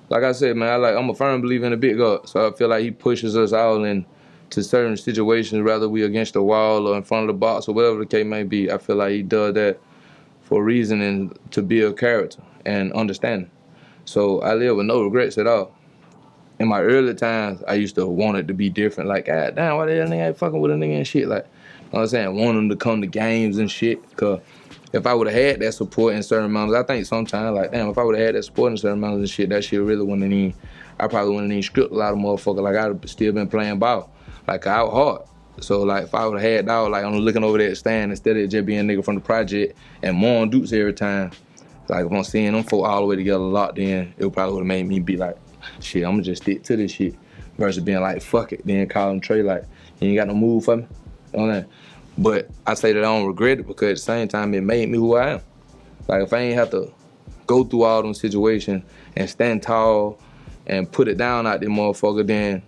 like I said, man, I'm a firm believer in the big God. So I feel like he pushes us all into certain situations, whether we against the wall or in front of the box or whatever the case may be. I feel like he does that for a reason and to build character and understanding. So I live with no regrets at all. In my early times, I used to want it to be different. Like, God damn, why the hell nigga ain't fucking with a nigga and shit? Like, you know what I'm saying? Want them to come to games and shit. Cause if I would have had that support in certain moments, I think sometimes, like, damn, if I would have had that support in certain moments and shit, that shit really wouldn't even, I probably wouldn't even script a lot of motherfuckers. Like, I'd have still been playing ball. Like, out hard. So, like, if I would have had that, like, I'm looking over that stand instead of just being a nigga from the project and more on Dukes every time, like, if I'm seeing them folk all the way together locked in, it probably would have made me be like, shit, I'm gonna just stick to this shit. Versus being like, fuck it, then calling Trae like, you ain't got no move for me. You know what I mean? But I say that I don't regret it because at the same time, it made me who I am. Like, if I ain't have to go through all them situations and stand tall and put it down out there, motherfucker, then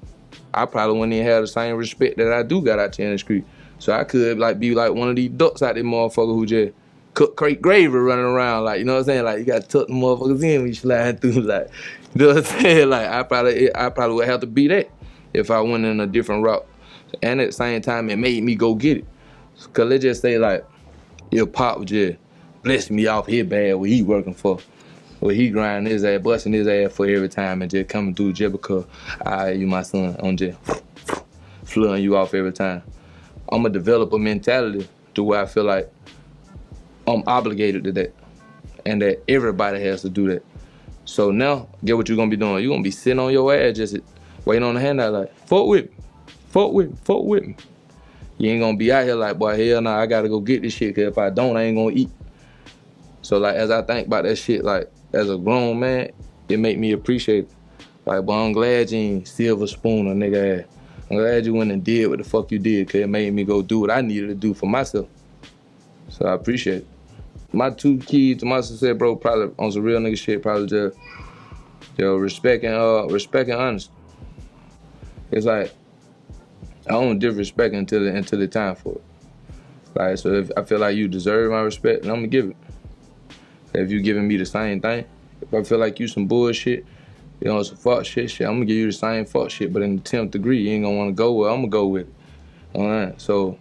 I probably wouldn't even have the same respect that I do got out there in the street. So I could like be like one of these ducks out there, motherfucker, who just cook gravy running around, like, you know what I'm saying? Like, you got to tuck the motherfuckers in when you slide through, like, you know what I'm saying? Like, I probably would have to be that if I went in a different route. And at the same time, it made me go get it. Because let's just say, like, your pop just blessed me off his bag what he working for. What he grinding his ass, busting his ass for every time and just coming through just because you my son, I'm just flooding you off every time. I'm going to develop a mentality to where I feel like I'm obligated to that and that everybody has to do that. So now, get what you're going to be doing. You're going to be sitting on your ass just waiting on the handout like, fuck with me, fuck with me, fuck with me. You ain't going to be out here like, boy, hell nah, I got to go get this shit because if I don't, I ain't going to eat. So like, as I think about that shit, like, as a grown man, it make me appreciate it. Like, boy, I'm glad you ain't silver spoon a nigga ass. I'm glad you went and did what the fuck you did because it made me go do what I needed to do for myself. So I appreciate it. My two keys to my success, bro, probably on some real nigga shit, probably just, respect and honesty. It's like, I don't disrespect until the time for it. Like, so if I feel like you deserve my respect, then I'm gonna give it. If you giving me the same thing, if I feel like you some bullshit, some fuck shit, I'm gonna give you the same fuck shit, but in the 10th degree, you ain't gonna wanna go where I'm gonna go with it. All right, so,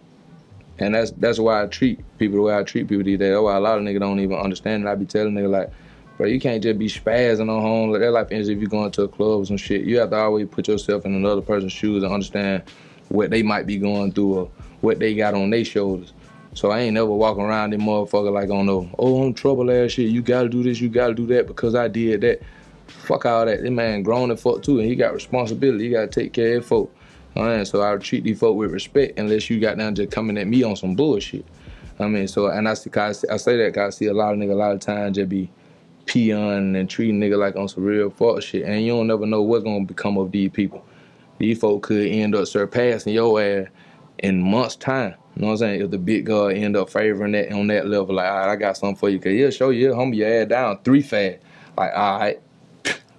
and that's why I treat people the way I treat people these days. That's why a lot of niggas don't even understand it. I be telling niggas like, bro, you can't just be spazzing on home. Like, that life ends if you going to a club or some shit. You have to always put yourself in another person's shoes and understand what they might be going through or what they got on their shoulders. So I ain't never walking around this motherfucker like on no, I'm trouble ass shit. You gotta do this, you gotta do that because I did that. Fuck all that. This man grown and fuck too, and he got responsibility. He gotta take care of folk. So I treat these folk with respect unless you got down just coming at me on some bullshit. And I say that because I see a lot of times just be peon and treating nigga like on some real fuck shit. And you don't never know what's gonna become of these people. These folk could end up surpassing your ass in months' time. You know what I'm saying? If the big guy end up favoring that on that level, like, all right, I got something for you, because he'll show you, he'll humble your ass down 3 fast. Like, all right,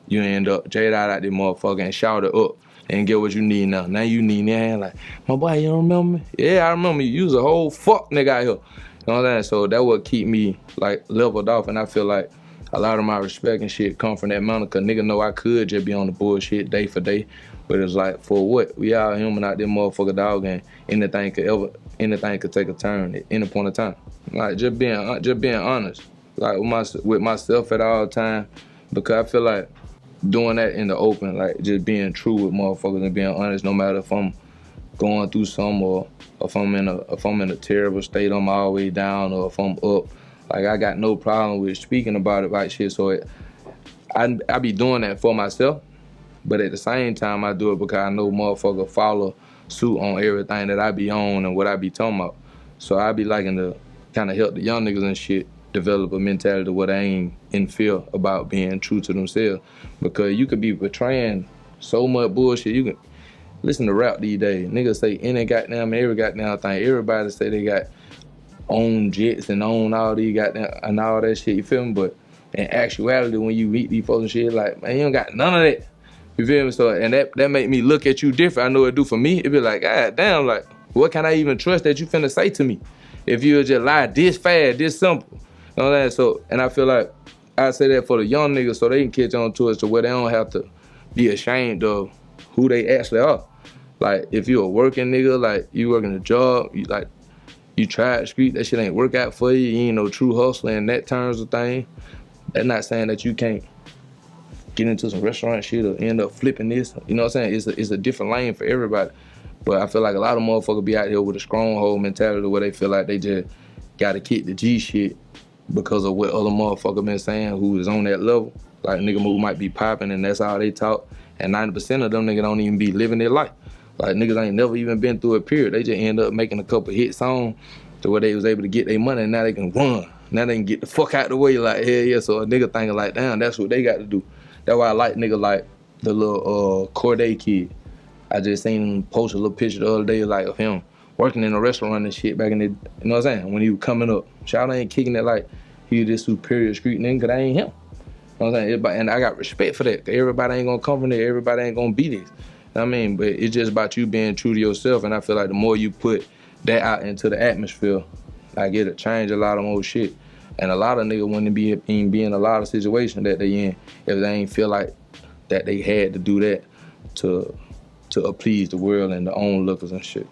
you end up jade out this motherfucker and shout it up and get what you need now. Now you need that. Like, my boy, you don't remember me? Yeah, I remember you. You was a whole fuck nigga out here. You know what I'm saying? So that would keep me, like, leveled off, and I feel like a lot of my respect and shit come from that manner, because nigga know I could just be on the bullshit day for day. But it's like, for what? We all human out there, motherfucker, dog, and anything could take a turn at any point of time. Like, just being honest, like, with myself at all time, because I feel like doing that in the open, like, just being true with motherfuckers and being honest, no matter if I'm going through some or if I'm in a terrible state, I'm all the way down, or if I'm up, like, I got no problem with speaking about it like shit. So I be doing that for myself. But at the same time, I do it because I know motherfucker follow suit on everything that I be on and what I be talking about. So I be liking to kind of help the young niggas and shit develop a mentality where they ain't in fear about being true to themselves. Because you could be portraying so much bullshit. You can listen to rap these days. Niggas say any goddamn, every goddamn thing. Everybody say they got own jets and own all these goddamn and all that shit. You feel me? But in actuality, when you meet these folks and shit, like, man, you don't got none of that. You feel me? So, and that make me look at you different. I know it do for me. It be like, God damn, like, what can I even trust that you finna say to me? If you just lie this fast, this simple. You know what I'm saying? So, and I feel like I say that for the young niggas so they can catch on to it to where they don't have to be ashamed of who they actually are. Like, if you a working nigga, like, you working a job, you tried street, that shit ain't work out for you, you ain't no true hustler in that terms of thing. That's not saying that you can't get into some restaurant shit or end up flipping this. You know what I'm saying? It's a different lane for everybody. But I feel like a lot of motherfuckers be out here with a stronghold mentality where they feel like they just gotta kick the G shit because of what other motherfuckers been saying who is on that level. Like, nigga move might be popping and that's all they talk. And 90% of them niggas don't even be living their life. Like, niggas ain't never even been through a period. They just end up making a couple hit songs to where they was able to get their money and now they can run. Now they can get the fuck out the way, like, hell yeah. So a nigga thinking like, damn, that's what they got to do. That's why I like nigga like the little Corday kid. I just seen him post a little picture the other day like of him working in a restaurant and shit back in the, you know what I'm saying, when he was coming up. Shout ain't kicking it like he this superior street nigga, cause that ain't him. You know what I'm saying? Everybody, and I got respect for that. Everybody ain't gonna come from there, everybody ain't gonna be this. You know what I mean? But it's just about you being true to yourself, and I feel like the more you put that out into the atmosphere, like, it'll change a lot of more shit. And a lot of niggas wouldn't be in a lot of situations that they in if they ain't feel like that they had to do that to please the world and the onlookers and shit.